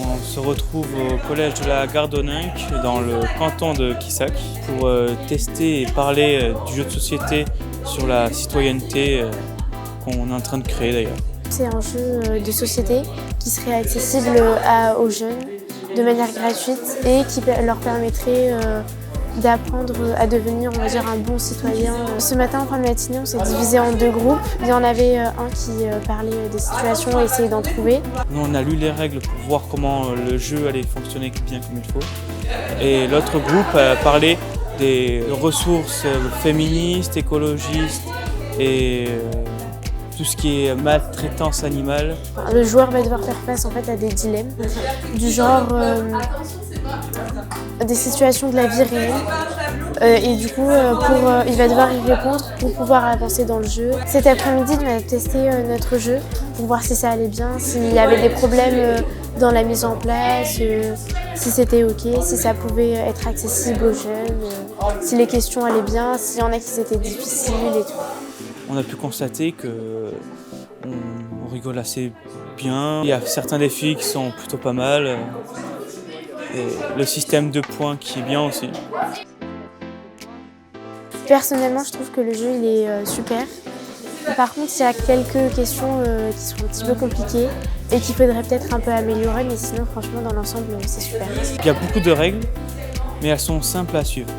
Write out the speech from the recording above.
On se retrouve au collège de la Gardoninque dans le canton de Quissac pour tester et parler du jeu de société sur la citoyenneté qu'on est en train de créer d'ailleurs. C'est un jeu de société qui serait accessible aux jeunes de manière gratuite et qui leur permettrait d'apprendre à devenir, on va dire, un bon citoyen. Ce matin, en fin de matinée, on s'est divisé en deux groupes. Il y en avait un qui parlait des situations et essayait d'en trouver. Nous, on a lu les règles pour voir comment le jeu allait fonctionner bien comme il faut. Et l'autre groupe a parlé des ressources féministes, écologistes et tout ce qui est maltraitance animale. Le joueur va devoir faire face en fait à des dilemmes du genre des situations de la vie réelle et du coup il va devoir y répondre pour pouvoir avancer dans le jeu. Cet après-midi, on a testé notre jeu pour voir si ça allait bien, s'il y avait des problèmes dans la mise en place, si c'était ok, si ça pouvait être accessible aux jeunes, si les questions allaient bien, s'il y en a qui étaient difficiles et tout. On a pu constater qu'on rigole assez bien. Il y a certains défis qui sont plutôt pas mal. Et le système de points qui est bien aussi. Personnellement, je trouve que le jeu il est super. Par contre, il y a quelques questions qui sont un petit peu compliquées et qu'il faudrait peut-être un peu améliorer, mais sinon, franchement, dans l'ensemble, c'est super. Il y a beaucoup de règles, mais elles sont simples à suivre.